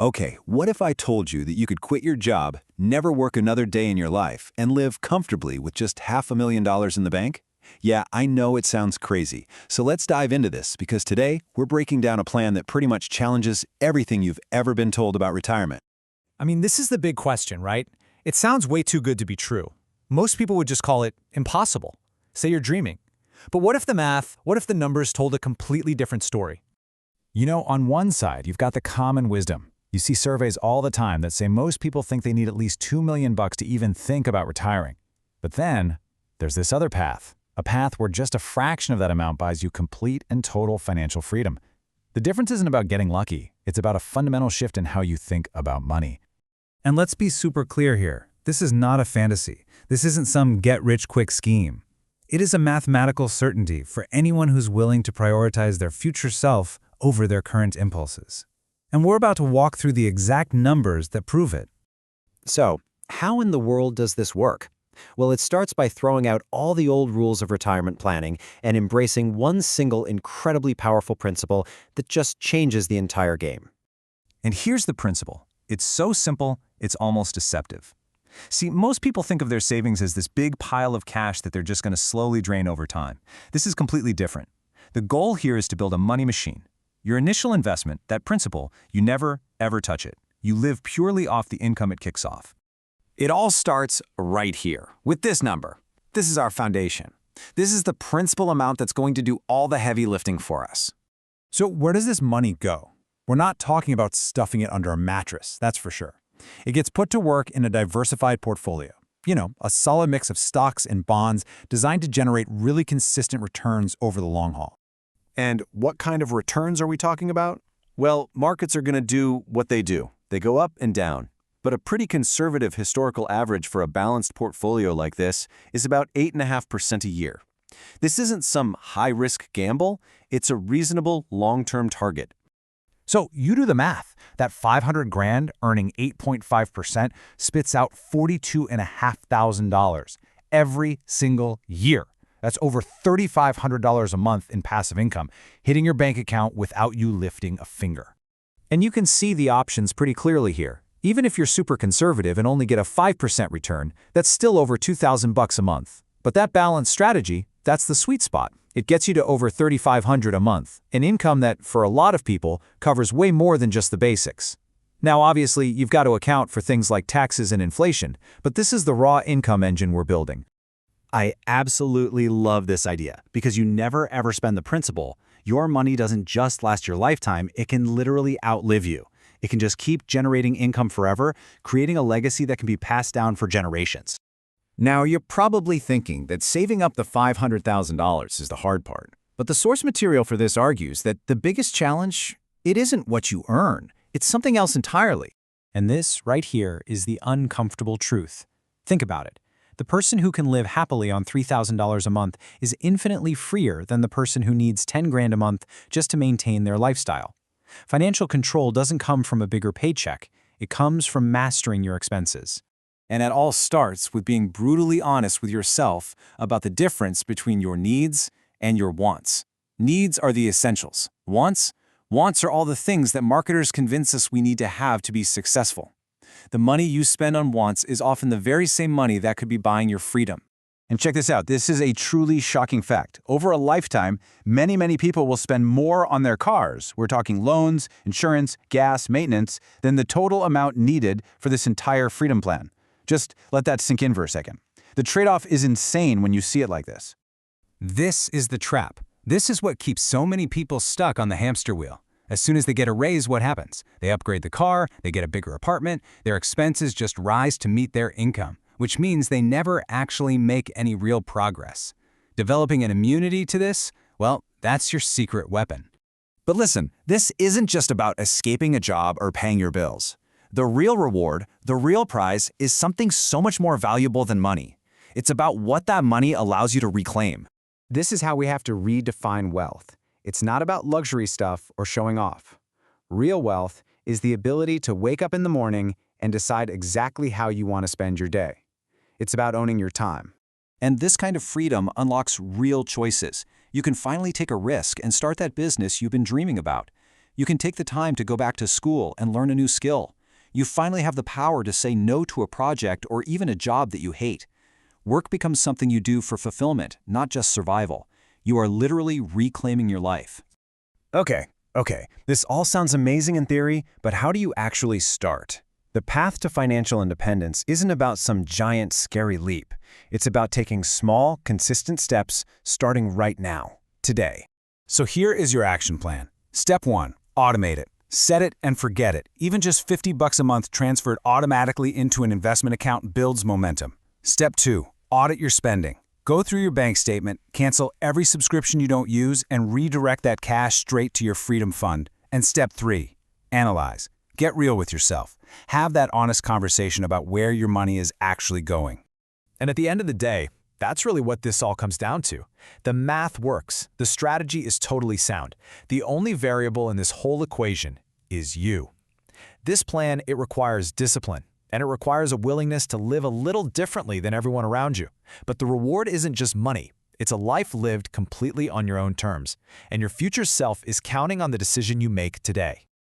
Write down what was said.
Okay, what if I told you that you could quit your job, never work another day in your life, and live comfortably with just $500,000 in the bank? Yeah, I know it sounds crazy. So let's dive into this because today we're breaking down a plan that pretty much challenges everything you've ever been told about retirement. I mean, this is the big question, right? It sounds way too good to be true. Most people would just call it impossible. Say you're dreaming. But what if the numbers told a completely different story? On one side, you've got the common wisdom. You see surveys all the time that say most people think they need at least $2 million to even think about retiring. But then, there's this other path, a path where just a fraction of that amount buys you complete and total financial freedom. The difference isn't about getting lucky, it's about a fundamental shift in how you think about money. And let's be super clear here, this is not a fantasy. This isn't some get-rich-quick scheme. It is a mathematical certainty for anyone who's willing to prioritize their future self over their current impulses. And we're about to walk through the exact numbers that prove it. So, how in the world does this work? Well, it starts by throwing out all the old rules of retirement planning and embracing one single incredibly powerful principle that just changes the entire game. And here's the principle. It's so simple, it's almost deceptive. See, most people think of their savings as this big pile of cash that they're just going to slowly drain over time. This is completely different. The goal here is to build a money machine. Your initial investment, that principal, you never, ever touch it. You live purely off the income it kicks off. It all starts right here, with this number. This is our foundation. This is the principal amount that's going to do all the heavy lifting for us. So where does this money go? We're not talking about stuffing it under a mattress, that's for sure. It gets put to work in a diversified portfolio. A solid mix of stocks and bonds designed to generate really consistent returns over the long haul. And what kind of returns are we talking about? Well, markets are going to do what they do. They go up and down. But a pretty conservative historical average for a balanced portfolio like this is about 8.5% a year. This isn't some high-risk gamble. It's a reasonable long-term target. So you do the math. That $500,000 earning 8.5% spits out $42,500 every single year. That's over $3,500 a month in passive income, hitting your bank account without you lifting a finger. And you can see the options pretty clearly here. Even if you're super conservative and only get a 5% return, that's still over $2,000 a month. But that balanced strategy, that's the sweet spot. It gets you to over $3,500 a month, an income that, for a lot of people, covers way more than just the basics. Now, obviously, you've got to account for things like taxes and inflation, but this is the raw income engine we're building. I absolutely love this idea because you never ever spend the principal. Your money doesn't just last your lifetime, it can literally outlive you. It can just keep generating income forever, creating a legacy that can be passed down for generations. Now, you're probably thinking that saving up the $500,000 is the hard part. But the source material for this argues that the biggest challenge, it isn't what you earn, it's something else entirely. And this, right here, is the uncomfortable truth. Think about it. The person who can live happily on $3,000 a month is infinitely freer than the person who needs $10,000 a month just to maintain their lifestyle. Financial control doesn't come from a bigger paycheck. It comes from mastering your expenses. And it all starts with being brutally honest with yourself about the difference between your needs and your wants. Needs are the essentials. Wants are all the things that marketers convince us we need to have to be successful. The money you spend on wants is often the very same money that could be buying your freedom. And check this out, this is a truly shocking fact. Over a lifetime, many people will spend more on their cars, we're talking loans, insurance, gas, maintenance, than the total amount needed for this entire freedom plan. Just let that sink in for a second. The trade-off is insane when you see it like this. This is the trap. This is what keeps so many people stuck on the hamster wheel. As soon as they get a raise, what happens? They upgrade the car, they get a bigger apartment, their expenses just rise to meet their income, which means they never actually make any real progress. Developing an immunity to this, well, that's your secret weapon. But listen, this isn't just about escaping a job or paying your bills. The real reward, the real prize, is something so much more valuable than money. It's about what that money allows you to reclaim. This is how we have to redefine wealth. It's not about luxury stuff or showing off. Real wealth is the ability to wake up in the morning and decide exactly how you want to spend your day. It's about owning your time. And this kind of freedom unlocks real choices. You can finally take a risk and start that business you've been dreaming about. You can take the time to go back to school and learn a new skill. You finally have the power to say no to a project or even a job that you hate. Work becomes something you do for fulfillment, not just survival. You are literally reclaiming your life. Okay, this all sounds amazing in theory, but how do you actually start? The path to financial independence isn't about some giant, scary leap. It's about taking small, consistent steps, starting right now, today. So here is your action plan. Step 1, automate it. Set it and forget it. Even just $50 a month transferred automatically into an investment account builds momentum. Step 2, audit your spending. Go through your bank statement, cancel every subscription you don't use, and redirect that cash straight to your Freedom Fund. And Step 3, analyze. Get real with yourself. Have that honest conversation about where your money is actually going. And at the end of the day, that's really what this all comes down to. The math works. The strategy is totally sound. The only variable in this whole equation is you. This plan, it requires discipline, and it requires a willingness to live a little differently than everyone around you. But the reward isn't just money. It's a life lived completely on your own terms, and your future self is counting on the decision you make today.